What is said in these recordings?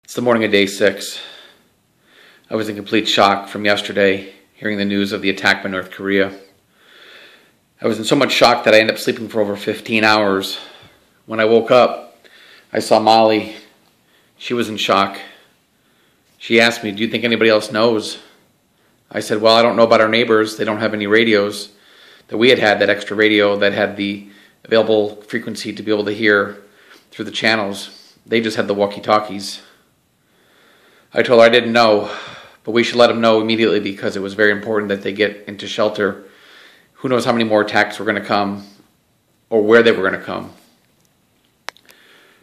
It's the morning of day 6. I was in complete shock from yesterday, hearing the news of the attack by North Korea. I was in so much shock that I ended up sleeping for over 15 hours. When I woke up, I saw Molly. She was in shock. She asked me, "Do you think anybody else knows?" I said, "Well, I don't know about our neighbors. They don't have any radios." That we had that extra radio that had the available frequency to be able to hear through the channels. They just had the walkie-talkies. I told her I didn't know, but we should let them know immediately because it was very important that they get into shelter. Who knows how many more attacks were going to come or where they were going to come.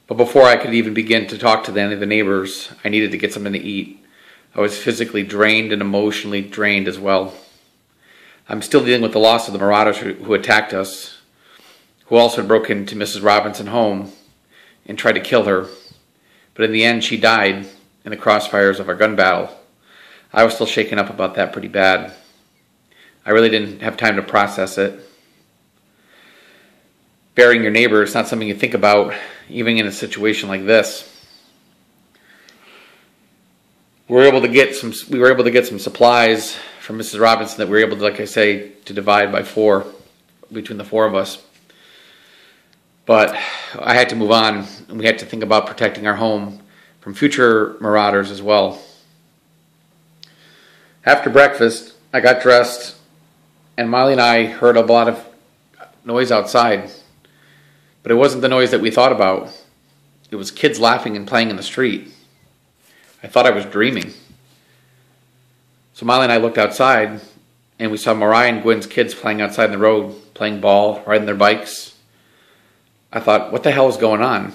But before I could even begin to talk to any of the neighbors, I needed to get something to eat. I was physically drained and emotionally drained as well. I'm still dealing with the loss of the marauders who attacked us, who also broke into Mrs. Robinson's home and tried to kill her. But in the end, she died in the crossfires of our gun battle. I was still shaken up about that pretty bad. I really didn't have time to process it. Burying your neighbor is not something you think about, even in a situation like this. We were able to get some supplies from Mrs. Robinson that we were able to, like I say, to divide by 4 between the 4 of us. But I had to move on, and we had to think about protecting our home from future marauders as well. After breakfast, I got dressed, and Molly and I heard a lot of noise outside. But it wasn't the noise that we thought about. It was kids laughing and playing in the street. I thought I was dreaming. So Molly and I looked outside, and we saw Mariah and Gwen's kids playing outside in the road, playing ball, riding their bikes. I thought, what the hell is going on?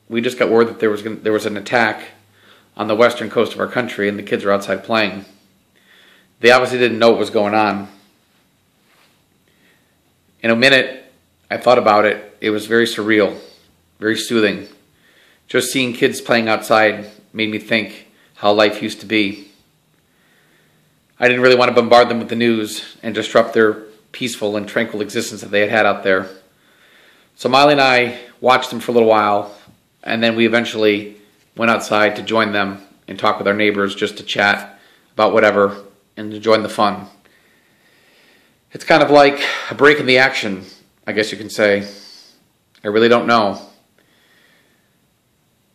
We just got word that there was an attack on the western coast of our country, and the kids were outside playing. They obviously didn't know what was going on. In a minute, I thought about it. It was very surreal, very soothing. Just seeing kids playing outside made me think how life used to be. I didn't really want to bombard them with the news and disrupt their peaceful and tranquil existence that they had out there. So Molly and I watched them for a little while, and then we eventually went outside to join them and talk with our neighbors, just to chat about whatever and to join the fun. It's kind of like a break in the action, I guess you can say. I really don't know.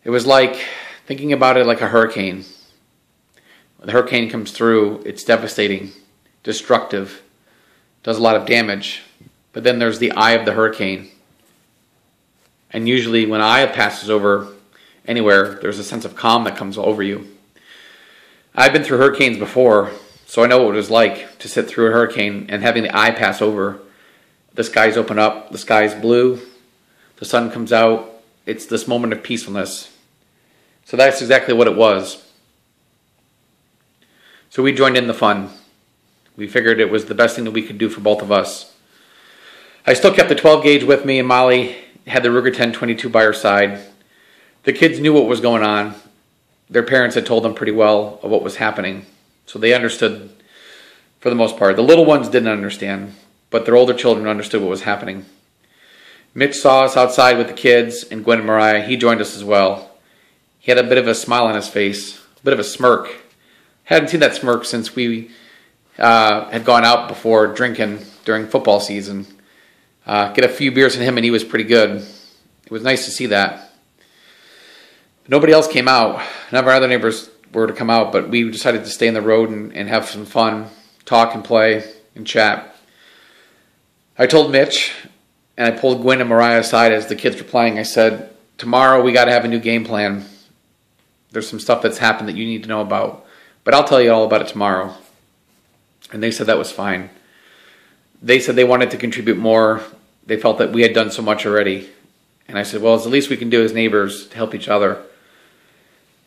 It was like thinking about it like a hurricane. When the hurricane comes through, it's devastating, destructive, does a lot of damage. But then there's the eye of the hurricane. And usually when an eye passes over anywhere, there's a sense of calm that comes over you. I've been through hurricanes before, so I know what it was like to sit through a hurricane and having the eye pass over. The skies open up, the sky's blue, the sun comes out. It's this moment of peacefulness. So that's exactly what it was. So we joined in the fun. We figured it was the best thing that we could do for both of us. I still kept the 12 gauge with me, and Molly had the Ruger 10/22 by her side. The kids knew what was going on. Their parents had told them pretty well of what was happening, so they understood for the most part. The little ones didn't understand, but their older children understood what was happening. Mitch saw us outside with the kids, and Gwen and Mariah, he joined us as well. He had a bit of a smile on his face, a bit of a smirk. Hadn't seen that smirk since we had gone out before drinking during football season. Get a few beers in him, and he was pretty good. It was nice to see that. But nobody else came out. None of our other neighbors were to come out, but we decided to stay in the road and have some fun, talk and play and chat. I told Mitch, and I pulled Gwen and Mariah aside as the kids were playing. I said, tomorrow we got to have a new game plan. There's some stuff that's happened that you need to know about, but I'll tell you all about it tomorrow. And they said that was fine. They said they wanted to contribute more. They felt that we had done so much already. And I said, well, it's the least we can do as neighbors to help each other.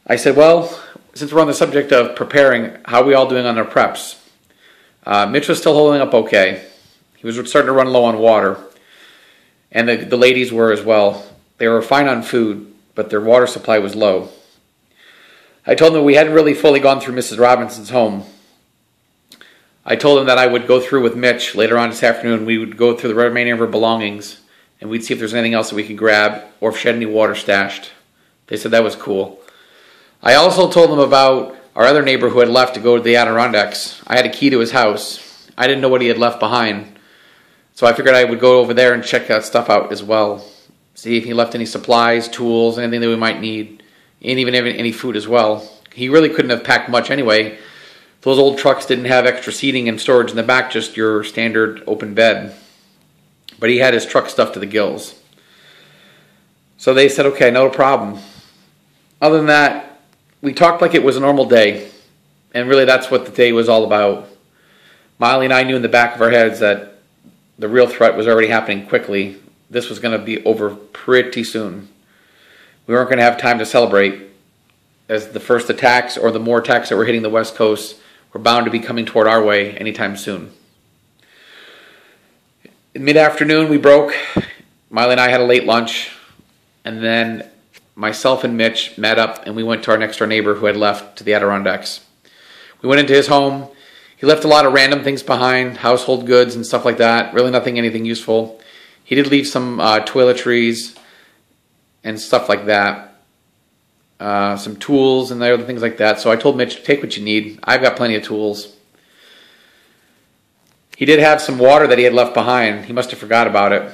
I said, well, since we're on the subject of preparing, how are we all doing on our preps? Mitch was still holding up okay. He was starting to run low on water. And the ladies were as well. They were fine on food, but their water supply was low. I told them we hadn't really fully gone through Mrs. Robinson's home. I told them that I would go through with Mitch later on this afternoon. We would go through the remaining of her belongings, and we'd see if there's anything else that we could grab or if she had any water stashed. They said that was cool. I also told them about our other neighbor who had left to go to the Adirondacks. I had a key to his house. I didn't know what he had left behind. So I figured I would go over there and check that stuff out as well. See if he left any supplies, tools, anything that we might need, and even any food as well. He really couldn't have packed much anyway. Those old trucks didn't have extra seating and storage in the back, just your standard open bed. But he had his truck stuffed to the gills. So they said, okay, no problem. Other than that, we talked like it was a normal day. And really that's what the day was all about. Molly and I knew in the back of our heads that the real threat was already happening quickly. This was going to be over pretty soon. We weren't going to have time to celebrate, as the first attacks or the more attacks that were hitting the West Coast were bound to be coming toward our way anytime soon. In mid-afternoon, we broke. Miley and I had a late lunch, and then myself and Mitch met up, and we went to our next-door neighbor who had left to the Adirondacks. We went into his home. He left a lot of random things behind, household goods and stuff like that. Really anything useful. He did leave some toiletries and stuff like that. Some tools and other things like that. So I told Mitch, take what you need. I've got plenty of tools. He did have some water that he had left behind. He must have forgot about it.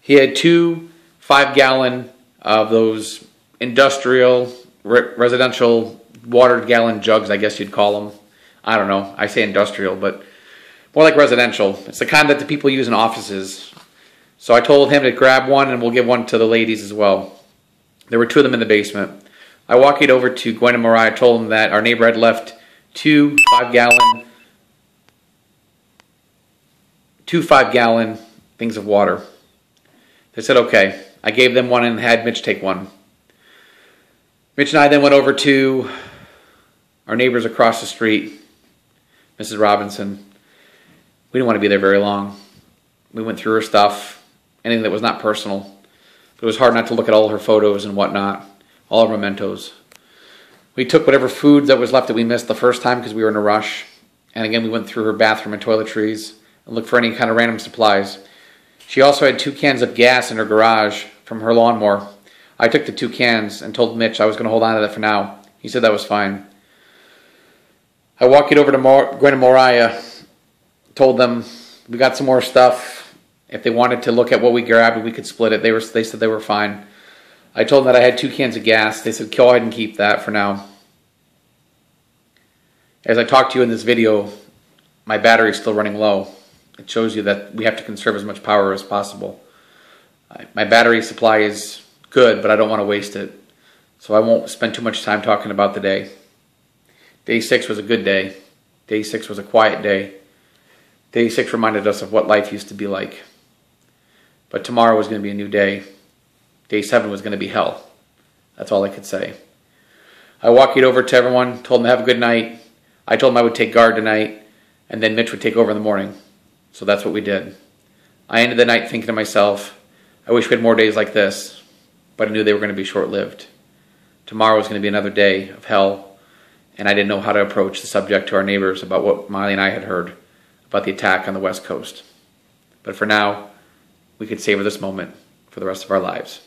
He had 2 5-gallon of those industrial, residential water-gallon jugs, I guess you'd call them. I don't know. I say industrial, but more like residential. It's the kind that the people use in offices. So I told him to grab one, and we'll give one to the ladies as well. There were 2 of them in the basement. I walked over to Gwen and Mariah, told them that our neighbor had left 2 5-gallon things of water. They said, okay. I gave them one and had Mitch take one. Mitch and I then went over to our neighbors across the street, Mrs. Robinson. We didn't want to be there very long. We went through her stuff, anything that was not personal. But it was hard not to look at all her photos and whatnot, all her mementos. We took whatever food that was left that we missed the first time because we were in a rush. And again, we went through her bathroom and toiletries and looked for any kind of random supplies. She also had 2 cans of gas in her garage from her lawnmower. I took the 2 cans and told Mitch I was going to hold on to that for now. He said that was fine. I walked it over to Gwen and Mariah, told them we got some more stuff. If they wanted to look at what we grabbed, we could split it. They said they were fine. I told them that I had 2 cans of gas. They said, go ahead and keep that for now. As I talked to you in this video, my battery is still running low. It shows you that we have to conserve as much power as possible. My battery supply is good, but I don't want to waste it. So I won't spend too much time talking about the day. Day 6 was a good day. Day 6 was a quiet day. Day 6 reminded us of what life used to be like. But tomorrow was going to be a new day. Day 7 was going to be hell. That's all I could say. I walked it over to everyone, told them to have a good night. I told them I would take guard tonight, and then Mitch would take over in the morning. So that's what we did. I ended the night thinking to myself, I wish we had more days like this, but I knew they were going to be short-lived. Tomorrow was going to be another day of hell, and I didn't know how to approach the subject to our neighbors about what Miley and I had heard about the attack on the West Coast. But for now, we could savor this moment for the rest of our lives.